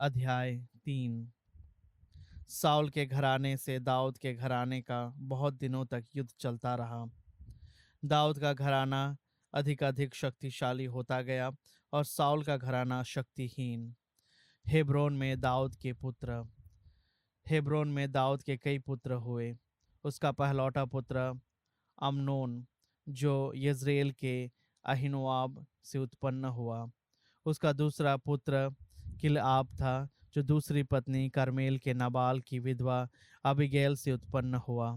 अध्याय 3। साउल के घराने से दाऊद के घराने का बहुत दिनों तक युद्ध चलता रहा। दाऊद का घराना अधिक अधिक शक्तिशाली होता गया और साउल का घराना शक्तिहीन। हेब्रोन में दाऊद के पुत्र हेब्रोन में दाऊद के कई पुत्र हुए। उसका पहलौठा पुत्र अम्नोन, जो यज्रेल के अहीनोआब से उत्पन्न हुआ। उसका दूसरा पुत्र किलआब था, जो दूसरी पत्नी कर्मेल के नाबाल की विधवा अबीगैल से उत्पन्न हुआ।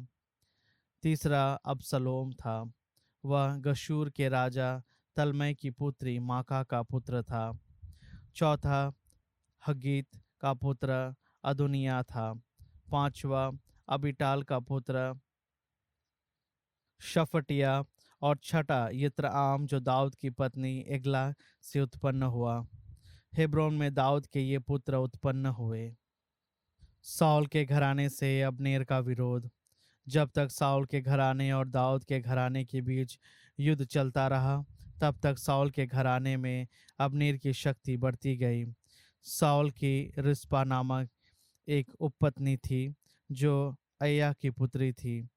तीसरा अबसलोम था। वह गशूर के राजा तल्मै की पुत्री माका का पुत्र था। चौथा हगीत का पुत्र अदोनिया था। पांचवा अबीटाल का पुत्र शफटिया। और छठा यित्रआम, जो दाऊद की पत्नी एगला से उत्पन्न हुआ। हेब्रोन में दाऊद के ये पुत्र उत्पन्न हुए। साउल के घराने से अब्नेर का विरोध। जब तक साउल के घराने और दाऊद के घराने के बीच युद्ध चलता रहा, तब तक साउल के घराने में अब्नेर की शक्ति बढ़ती गई। साउल की रिस्पा नामक एक उपपत्नी थी, जो अय्या की पुत्री थी।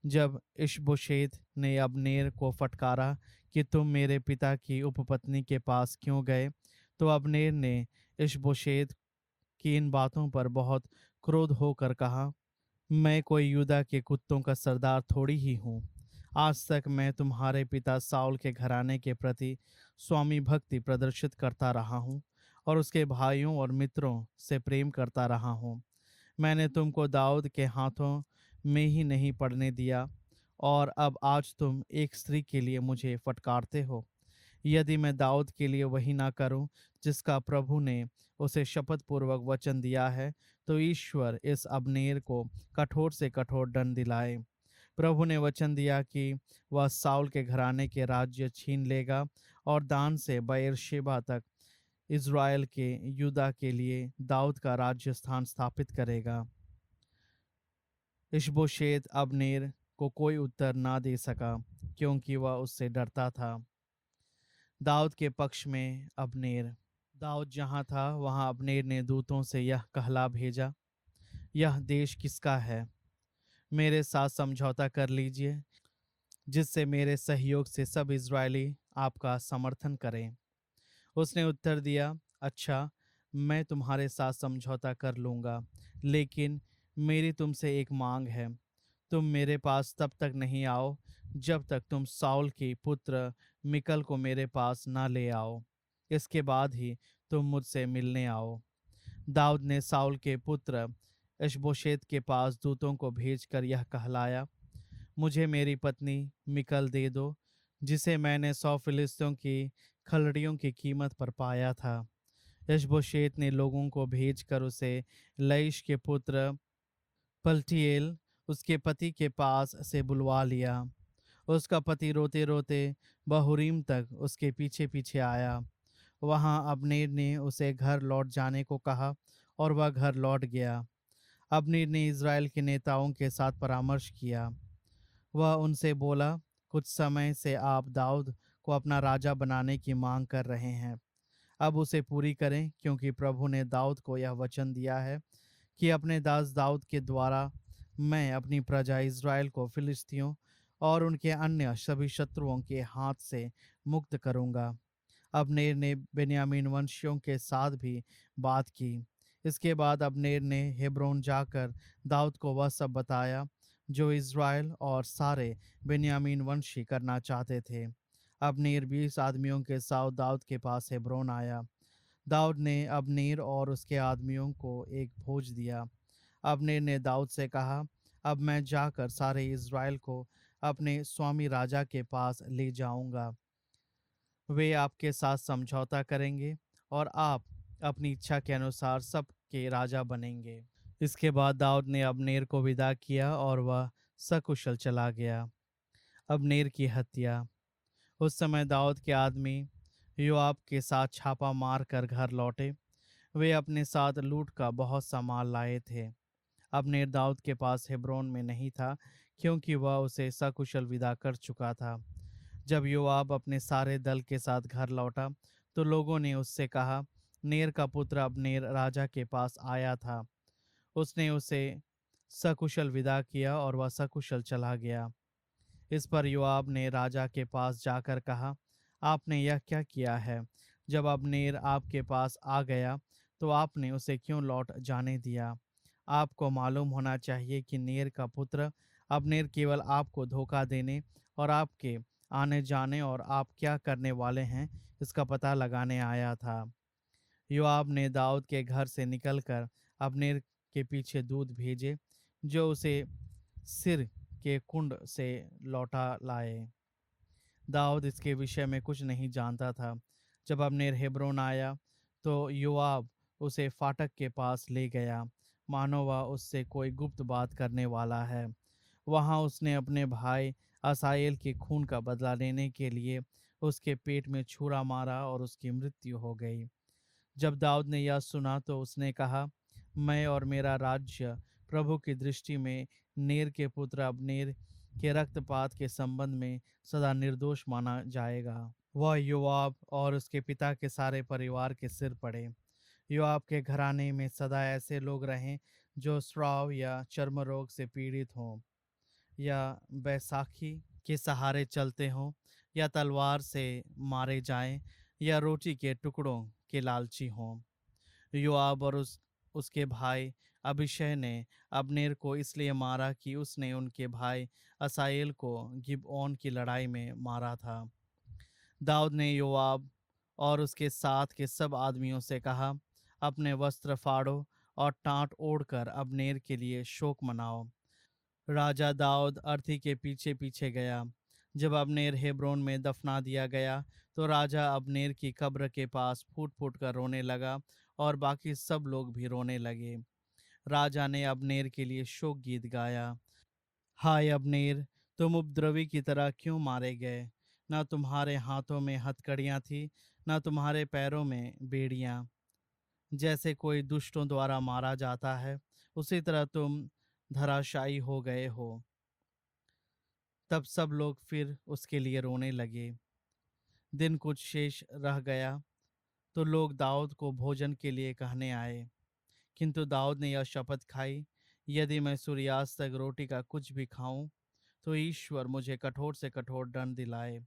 जब इशबोशेत ने अब्नेर को फटकारा कि तुम मेरे पिता की उपपत्नी के पास क्यों गए, तो अब्नेर ने इशबोशेत की इन बातों पर बहुत क्रोध होकर कहा, मैं कोई यूदा के कुत्तों का सरदार थोड़ी ही हूँ। आज तक मैं तुम्हारे पिता साउल के घराने के प्रति स्वामी भक्ति प्रदर्शित करता रहा हूँ और उसके भाइयों और मित्रों से प्रेम करता रहा हूँ। मैंने तुमको दाऊद के हाथों में ही नहीं पड़ने दिया, और अब आज तुम एक स्त्री के लिए मुझे फटकारते हो। यदि मैं दाऊद के लिए वही ना करूं जिसका प्रभु ने उसे शपथ पूर्वक वचन दिया है, तो ईश्वर इस अब्नेर को कठोर से कठोर दंड दिलाए। प्रभु ने वचन दिया कि वह साउल के घराने के राज्य छीन लेगा और दान से बेएर्शेबा तक इज़राइल के यूदा के लिए दाऊद का राज्य स्थान स्थापित करेगा। इशबोशेत अब्नेर को कोई उत्तर ना दे सका, क्योंकि वह उससे डरता था। दाऊद के पक्ष में अब्नेर। दाऊद जहाँ था, वहाँ अब्नेर ने दूतों से यह कहला भेजा, यह देश किसका है? मेरे साथ समझौता कर लीजिए, जिससे मेरे सहयोग से सब इज़राइली आपका समर्थन करें। उसने उत्तर दिया, अच्छा, मैं तुम्हारे साथ समझौता कर लूँगा, लेकिन मेरी तुमसे एक मांग है। तुम मेरे पास तब तक नहीं आओ जब तक तुम साउल की पुत्र मिकल को मेरे पास ना ले आओ। इसके बाद ही तुम मुझसे मिलने आओ। दाऊद ने साउल के पुत्र इशबोशेत के पास दूतों को भेजकर यह कहलाया, मुझे मेरी पत्नी मिकल दे दो, जिसे मैंने 100 फिलिस्तियों की खलड़ियों की कीमत पर पाया था। इशबोशेत ने लोगों को भेजकर उसे लईश के पुत्र पलटीएल उसके पति के पास से बुलवा लिया। उसका पति रोते रोते बहूरीम तक उसके पीछे पीछे आया। वहां अब्नेर ने उसे घर लौट जाने को कहा और वह घर लौट गया। अब्नेर ने इज़राइल के नेताओं के साथ परामर्श किया। वह उनसे बोला, कुछ समय से आप दाऊद को अपना राजा बनाने की मांग कर रहे हैं। अब उसे पूरी करें, क्योंकि प्रभु ने दाऊद को यह वचन दिया है कि अपने दास दाऊद के द्वारा मैं अपनी प्रजा इज़राइल को फिलिस्तियों और उनके अन्य सभी शत्रुओं के हाथ से मुक्त करूंगा। अब्नेर ने बेन्यामीन वंशियों के साथ भी बात की। इसके बाद अब्नेर ने हेब्रोन जाकर दाऊद को वह सब बताया जो इज़राइल और सारे बेन्यामीन वंशी करना चाहते थे। अब्नेर 20 आदमियों के साथ दाऊद के पास हेब्रोन आया। दाऊद ने अब्नेर और उसके आदमियों को एक भोज दिया। अब्नेर ने दाऊद से कहा, अब मैं जाकर सारे इज़राइल को अपने स्वामी राजा के पास ले जाऊंगा। वे आपके साथ समझौता करेंगे और आप अपनी इच्छा के अनुसार सब के राजा बनेंगे। इसके बाद दाऊद ने अब्नेर को विदा किया और वह सकुशल चला गया। अब्नेर की हत्या। उस समय दाऊद के आदमी योआब के साथ छापा मार कर घर लौटे। वे अपने साथ लूट का बहुत सा माल लाए थे। अब्नेर दाऊद के पास हेब्रोन में नहीं था, क्योंकि वह उसे सकुशल विदा कर चुका था। जब योआब अपने सारे दल के साथ घर लौटा, तो लोगों ने उससे कहा, नेर का पुत्र अब्नेर राजा के पास आया था। उसने उसे सकुशल विदा किया और वह सकुशल चला गया। इस पर योआब ने राजा के पास जाकर कहा, आपने यह क्या किया है? जब अब्नेर आपके पास आ गया तो आपने उसे क्यों लौट जाने दिया? आपको मालूम होना चाहिए कि नेर का पुत्र अब्नेर केवल आपको धोखा देने और आपके आने जाने और आप क्या करने वाले हैं इसका पता लगाने आया था। योआब ने दाऊद के घर से निकलकर अब्नेर के पीछे दूत भेजे, जो उसे सिर के कुंड से लौटा लाए। दाऊद इसके विषय में कुछ नहीं जानता था। जब अब्नेर हेब्रोन आया तो योआब उसे फाटक के पास ले गया, मानो वह उससे कोई गुप्त बात करने वाला है। वहां उसने अपने भाई असाएल के खून का बदला लेने के लिए उसके पेट में छुरा मारा और उसकी मृत्यु हो गई। जब दाऊद ने यह सुना तो उसने कहा, मैं और मेरा राज्य प्रभु की दृष्टि में नेर के पुत्र अब्नेर के रक्तपात के संबंध में सदा निर्दोष माना जाएगा। वह योआब और उसके पिता के सारे परिवार के सिर पड़े। योआब के घराने में सदा ऐसे लोग रहें जो स्राव या चर्म रोग से पीड़ित हों, या बैसाखी के सहारे चलते हों, या तलवार से मारे जाएं, या रोटी के टुकड़ों के लालची हों। योआब और उसके भाई अबीशै ने अब्नेर को इसलिए मारा कि उसने उनके भाई असाएल को गिबओन की लड़ाई में मारा था। दाऊद ने योआब और उसके साथ के सब आदमियों से कहा, अपने वस्त्र फाड़ो और टाट ओढ़कर अब्नेर के लिए शोक मनाओ। राजा दाऊद अर्थी के पीछे पीछे गया। जब अब्नेर हेब्रोन में दफना दिया गया तो राजा अब्नेर की कब्र के पास फूट फूट कर रोने लगा और बाकी सब लोग भी रोने लगे। राजा ने अब्नेर के लिए शोक गीत गाया। हाय अब्नेर, तुम उपद्रवी की तरह क्यों मारे गए? ना तुम्हारे हाथों में हथकड़ियां थी, ना तुम्हारे पैरों में बेड़ियां। जैसे कोई दुष्टों द्वारा मारा जाता है, उसी तरह तुम धराशायी हो गए हो। तब सब लोग फिर उसके लिए रोने लगे। दिन कुछ शेष रह गया तो लोग दाऊद को भोजन के लिए कहने आए, किंतु दाऊद ने यह शपथ खाई, यदि मैं सूर्यास्त तक रोटी का कुछ भी खाऊं तो ईश्वर मुझे कठोर से कठोर दंड दिलाए।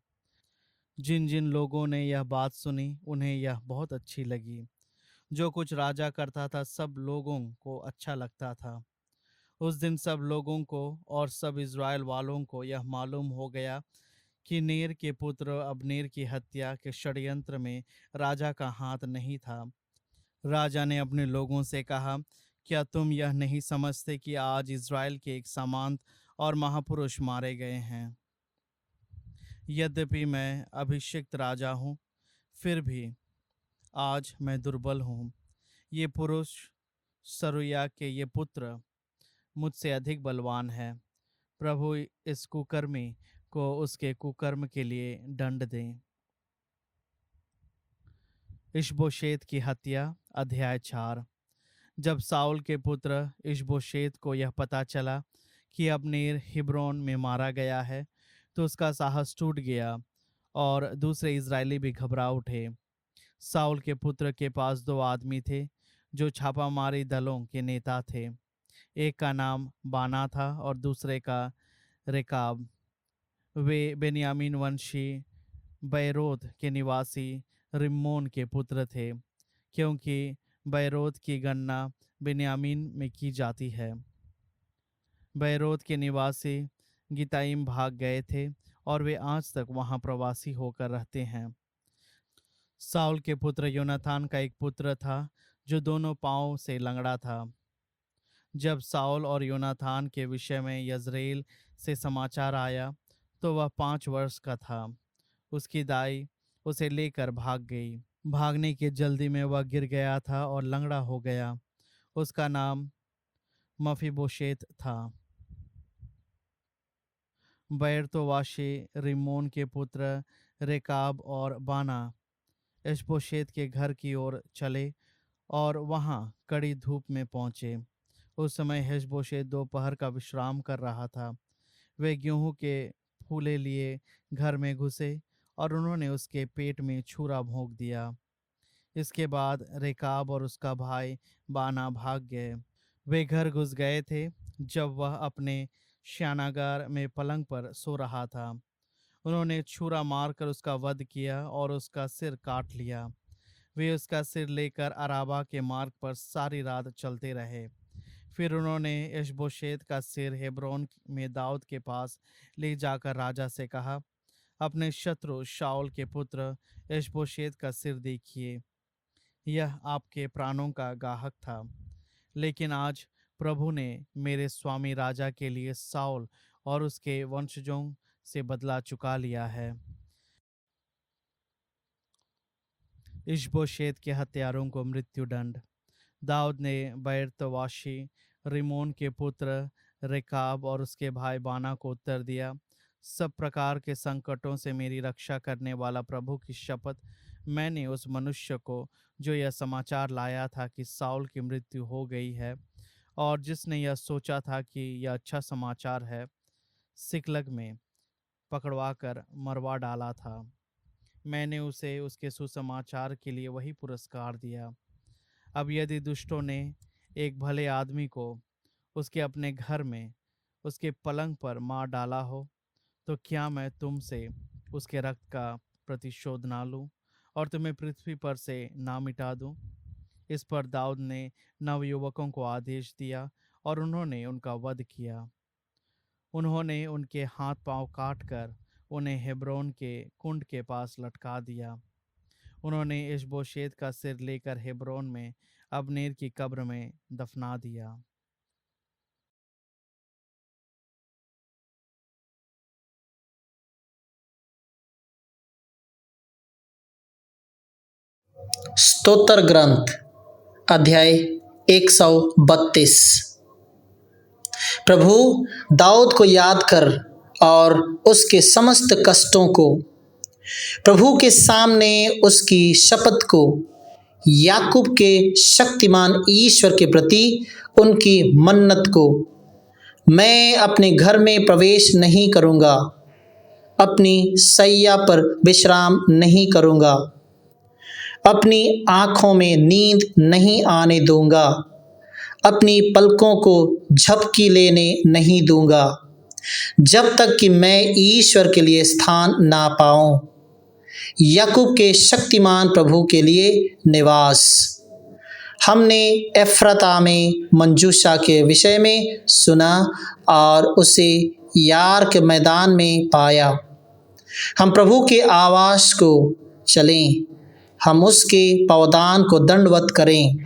जिन जिन लोगों ने यह बात सुनी उन्हें यह बहुत अच्छी लगी। जो कुछ राजा करता था सब लोगों को अच्छा लगता था। उस दिन सब लोगों को और सब इज़राइल वालों को यह मालूम हो गया कि नेर के पुत्र अब्नेर की हत्या के षड्यंत्र में राजा का हाथ नहीं था। राजा ने अपने लोगों से कहा, क्या तुम यह नहीं समझते कि आज इज़राइल के एक सामंत और महापुरुष मारे गए हैं? यद्यपि मैं अभिषिक्त राजा हूँ, फिर भी आज मैं दुर्बल हूँ। ये पुरुष सरुया के ये पुत्र मुझसे अधिक बलवान है। प्रभु इस कुकर्मी को उसके कुकर्म के लिए दंड दें। इशबोशेत की हत्या, अध्याय 4। जब साउल के पुत्र इशबोशेत को यह पता चला कि अब्नेर हिब्रोन में मारा गया है तो उसका साहस टूट गया और दूसरे इजरायली भी घबरा उठे। साउल के पुत्र के पास दो आदमी थे जो छापामारी दलों के नेता थे। एक का नाम बाना था और दूसरे का रेकाब। वे बेन्यामीन वंशी बैरोत के निवासी रिम्मोन के पुत्र थे, क्योंकि बैरोत की गणना बेन्यामीन में की जाती है। बैरोत के निवासी गिताइम भाग गए थे और वे आज तक वहां प्रवासी होकर रहते हैं। साउल के पुत्र योनाथान का एक पुत्र था जो दोनों पांव से लंगड़ा था। जब साउल और योनाथान के विषय में यज्रेल से समाचार आया तो वह 5 वर्ष का था। उसकी दाई उसे लेकर भाग गई। भागने की जल्दी में वह गिर गया था और लंगड़ा हो गया। उसका नाम मफीबोशेत था। बैरतोवाशी रिम्मोन के पुत्र रेकाब और बाना इशबोशेत के घर की ओर चले और वहां कड़ी धूप में पहुंचे। उस समय इशबोशेत दोपहर का विश्राम कर रहा था। वे गेहूं के फूले लिए घर में घुसे और उन्होंने उसके पेट में छुरा भोंक दिया। इसके बाद रेकाब और उसका भाई बाना भाग गए। वे घर घुस गए थे जब वह अपने शयनागार में पलंग पर सो रहा था। उन्होंने छुरा मारकर उसका वध किया और उसका सिर काट लिया। वे उसका सिर लेकर अराबा के मार्ग पर सारी रात चलते रहे। फिर उन्होंने इशबोशेत का सिर हेब्रोन में दाऊद के पास ले जाकर राजा से कहा, अपने शत्रु शाऊल के पुत्र इशबोशेत का सिर देखिए, यह आपके प्राणों का गाहक था। लेकिन आज प्रभु ने मेरे स्वामी राजा के लिए साउल और उसके वंशजों से बदला चुका लिया है। इशबोशेत के हत्यारों को मृत्युदंड। दाऊद ने बैरतवाशी रिमोन के पुत्र रेकाब और उसके भाई बाना को उत्तर दिया, सब प्रकार के संकटों से मेरी रक्षा करने वाला प्रभु की शपथ, मैंने उस मनुष्य को जो यह समाचार लाया था कि साउल की मृत्यु हो गई है और जिसने यह सोचा था कि यह अच्छा समाचार है, सिकलग में पकड़वा कर मरवा डाला था। मैंने उसे उसके सुसमाचार के लिए वही पुरस्कार दिया। अब यदि दुष्टों ने एक भले आदमी को उसके अपने घर में उसके पलंग पर मार डाला हो, तो क्या मैं तुमसे उसके रक्त का प्रतिशोध ना लूं और तुम्हें पृथ्वी पर से ना मिटा दूं? इस पर दाऊद ने नवयुवकों को आदेश दिया और उन्होंने उनका वध किया। उन्होंने उनके हाथ पांव काट कर उन्हें हेब्रोन के कुंड के पास लटका दिया। उन्होंने इशबोशेत का सिर लेकर हेब्रोन में अब्नेर की कब्र में दफना दिया। स्तोत्र ग्रंथ अध्याय 132। प्रभु दाऊद को याद कर और उसके समस्त कष्टों को, प्रभु के सामने उसकी शपथ को, याकूब के शक्तिमान ईश्वर के प्रति उनकी मन्नत को। मैं अपने घर में प्रवेश नहीं करूंगा, अपनी सैया पर विश्राम नहीं करूंगा, अपनी आंखों में नींद नहीं आने दूंगा, अपनी पलकों को झपकी लेने नहीं दूंगा, जब तक कि मैं ईश्वर के लिए स्थान ना पाऊं, याकूब के शक्तिमान प्रभु के लिए निवास। हमने एफ्राता में मंजूषा के विषय में सुना और उसे यार के मैदान में पाया। हम प्रभु के आवास को चलें, हम उसके पवदान को दंडवत करें।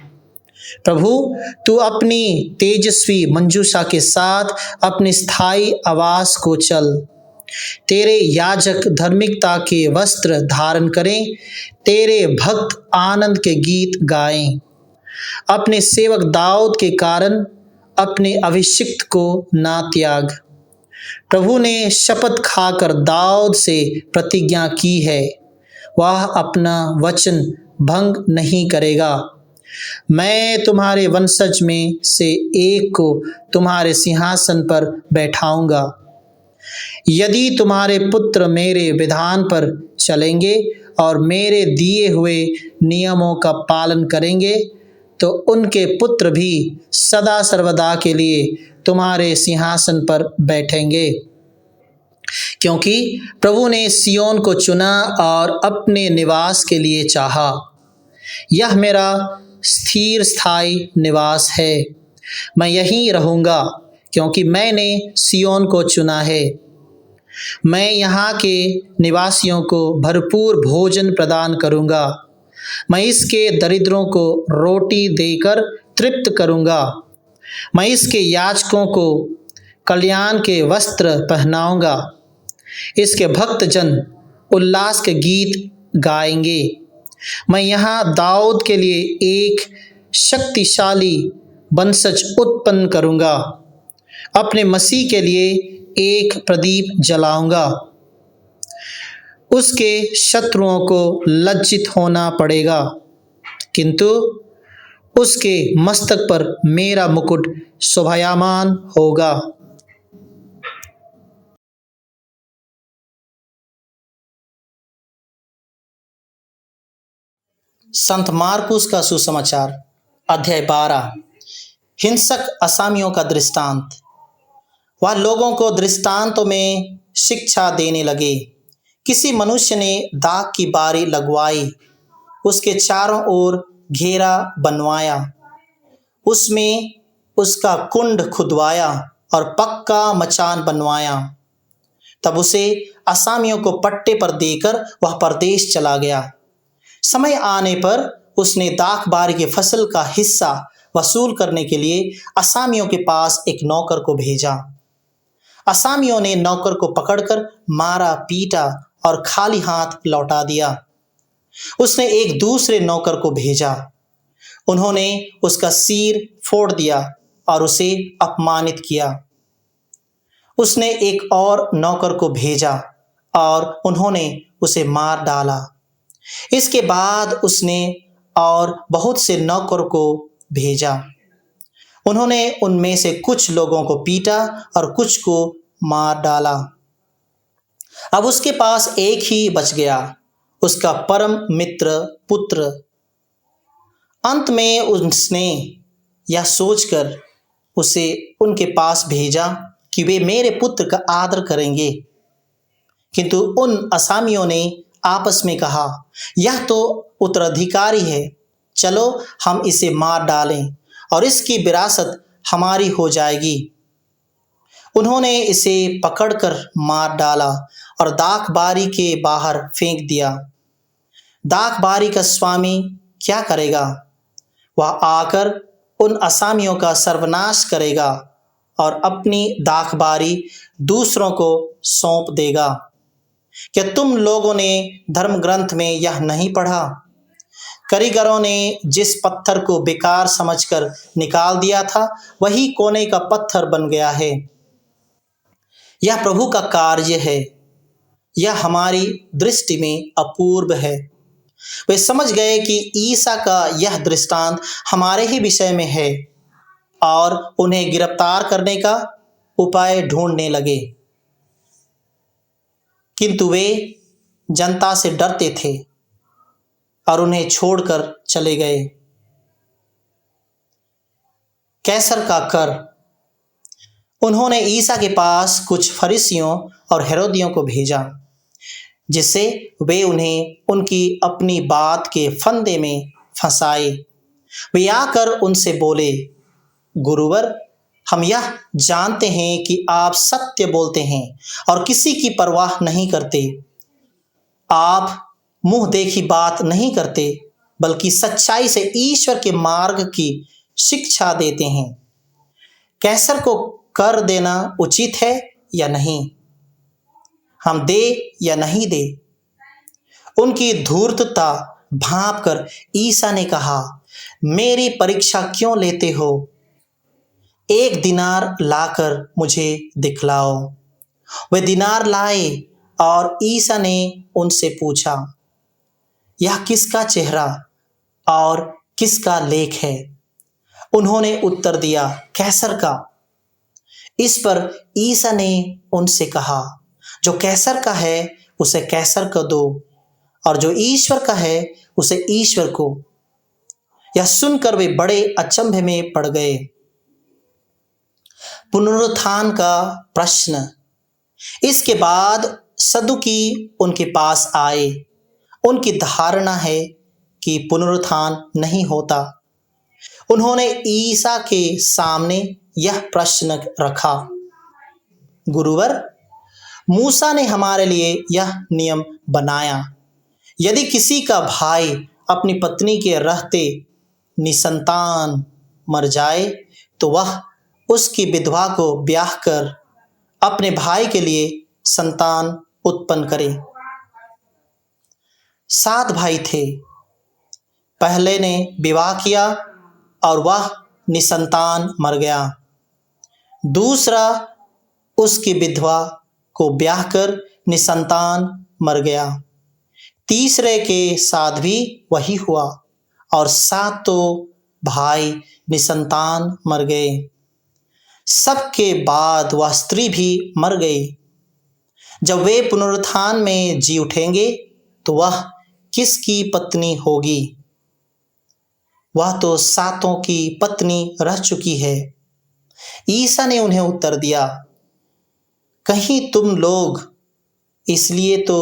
प्रभु, तू अपनी तेजस्वी मंजूषा के साथ अपने स्थायी आवास को चल। तेरे याजक धार्मिकता के वस्त्र धारण करें, तेरे भक्त आनंद के गीत गाएं। अपने सेवक दाऊद के कारण अपने अभिषिक्त को ना त्याग। प्रभु ने शपथ खाकर दाऊद से प्रतिज्ञा की है, वह अपना वचन भंग नहीं करेगा। मैं तुम्हारे वंशज में से एक को तुम्हारे सिंहासन पर बैठाऊंगा। यदि तुम्हारे पुत्र मेरे विधान पर चलेंगे और मेरे दिए हुए नियमों का पालन करेंगे, तो उनके पुत्र भी सदा सर्वदा के लिए तुम्हारे सिंहासन पर बैठेंगे। क्योंकि प्रभु ने सियोन को चुना और अपने निवास के लिए चाहा। यह मेरा स्थिर स्थायी निवास है, मैं यहीं रहूंगा, क्योंकि मैंने सियोन को चुना है। मैं यहाँ के निवासियों को भरपूर भोजन प्रदान करूंगा। मैं इसके दरिद्रों को रोटी देकर तृप्त करूंगा। मैं इसके याजकों को कल्याण के वस्त्र पहनाऊंगा। इसके भक्तजन उल्लास के गीत गाएंगे। मैं यहाँ दाऊद के लिए एक शक्तिशाली वंशज उत्पन्न करूंगा। अपने मसीह के लिए एक प्रदीप जलाऊंगा। उसके शत्रुओं को लज्जित होना पड़ेगा, किंतु उसके मस्तक पर मेरा मुकुट शोभायमान होगा। संत मार्कुस का सुसमाचार अध्याय 12। हिंसक असामियों का दृष्टांत। वह लोगों को दृष्टांतों में शिक्षा देने लगे। किसी मनुष्य ने दाख की बारी लगवाई, उसके चारों ओर घेरा बनवाया, उसमें उसका कुंड खुदवाया और पक्का मचान बनवाया। तब उसे असामियों को पट्टे पर देकर वह परदेश चला गया। समय आने पर उसने दाख बारी की फसल का हिस्सा वसूल करने के लिए असामियों के पास एक नौकर को भेजा। असामियों ने नौकर को पकड़कर मारा, पीटा और खाली हाथ लौटा दिया। उसने एक दूसरे नौकर को भेजा। उन्होंने उसका सिर फोड़ दिया और उसे अपमानित किया। उसने एक और नौकर को भेजा और उन्होंने उसे मार डाला। इसके बाद उसने और बहुत से नौकर को भेजा। उन्होंने उनमें से कुछ लोगों को पीटा और कुछ को मार डाला। अब उसके पास एक ही बच गया, उसका परम मित्र पुत्र। अंत में उसने यह सोचकर उसे उनके पास भेजा कि वे मेरे पुत्र का आदर करेंगे। किंतु उन असामियों ने आपस में कहा, यह तो उत्तराधिकारी है, चलो हम इसे मार डालें और इसकी विरासत हमारी हो जाएगी। उन्होंने इसे पकड़कर मार डाला और दाख बारी के बाहर फेंक दिया। दाख बारी का स्वामी क्या करेगा? वह आकर उन असामियों का सर्वनाश करेगा और अपनी दाख बारी दूसरों को सौंप देगा। क्या तुम लोगों ने धर्म ग्रंथ में यह नहीं पढ़ा? कारीगरों ने जिस पत्थर को बेकार समझकर निकाल दिया था, वही कोने का पत्थर बन गया है। यह प्रभु का कार्य है, यह हमारी दृष्टि में अपूर्व है। वे समझ गए कि ईसा का यह दृष्टांत हमारे ही विषय में है और उन्हें गिरफ्तार करने का उपाय ढूंढने लगे। किंतु वे जनता से डरते थे और उन्हें छोड़कर चले गए। कैसर का कर। उन्होंने ईसा के पास कुछ फरीसियों और हेरोदियों को भेजा, जिससे वे उन्हें उनकी अपनी बात के फंदे में फंसाए। वे आकर उनसे बोले, गुरुवर, हम यह जानते हैं कि आप सत्य बोलते हैं और किसी की परवाह नहीं करते। आप मुंह देखी बात नहीं करते, बल्कि सच्चाई से ईश्वर के मार्ग की शिक्षा देते हैं। कैसर को कर देना उचित है या नहीं? हम दे या नहीं दे? उनकी धूर्तता भांपकर ईसा ने कहा, मेरी परीक्षा क्यों लेते हो? 1 दिनार लाकर मुझे दिखलाओ। वे दिनार लाए और ईसा ने उनसे पूछा, यह किसका चेहरा और किसका लेख है? उन्होंने उत्तर दिया, कैसर का। इस पर ईसा ने उनसे कहा, जो कैसर का है उसे कैसर को दो और जो ईश्वर का है उसे ईश्वर को। यह सुनकर वे बड़े अचंभे में पड़ गए। पुनरुत्थान का प्रश्न। इसके बाद सदुकी उनके पास आए। उनकी धारणा है कि पुनरुत्थान नहीं होता। उन्होंने ईसा के सामने यह प्रश्न रखा, गुरुवर, मूसा ने हमारे लिए यह नियम बनाया, यदि किसी का भाई अपनी पत्नी के रहते निसंतान मर जाए तो वह उसकी विधवा को ब्याह कर अपने भाई के लिए संतान उत्पन्न करे। 7 भाई थे। पहले ने विवाह किया और वह निसंतान मर गया। दूसरा उसकी विधवा को ब्याह कर निसंतान मर गया। तीसरे के साथ भी वही हुआ और 7 भाई निसंतान मर गए। सबके बाद वह स्त्री भी मर गई। जब वे पुनरुत्थान में जी उठेंगे तो वह किसकी पत्नी होगी? वह तो सातों की पत्नी रह चुकी है। ईसा ने उन्हें उत्तर दिया, कहीं तुम लोग इसलिए तो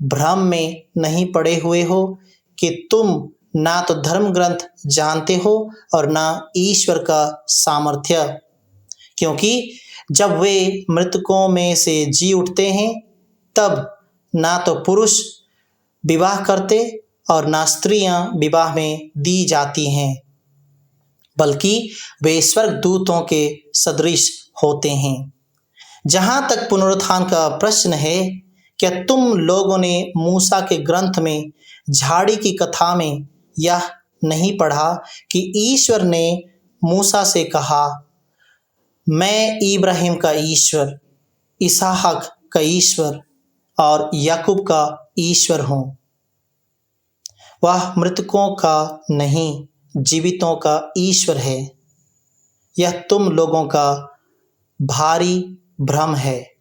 भ्रम में नहीं पड़े हुए हो कि तुम ना तो धर्म ग्रंथ जानते हो और ना ईश्वर का सामर्थ्य। क्योंकि जब वे मृतकों में से जी उठते हैं तब ना तो पुरुष विवाह करते और ना स्त्रियां विवाह में दी जाती हैं, बल्कि वे स्वर्गदूतों के सदृश होते हैं। जहाँ तक पुनरुत्थान का प्रश्न है, क्या तुम लोगों ने मूसा के ग्रंथ में झाड़ी की कथा में यह नहीं पढ़ा कि ईश्वर ने मूसा से कहा, मैं इब्राहिम का ईश्वर, इसहाक का ईश्वर और याकूब का ईश्वर हूँ। वह मृतकों का नहीं, जीवितों का ईश्वर है। यह तुम लोगों का भारी भ्रम है।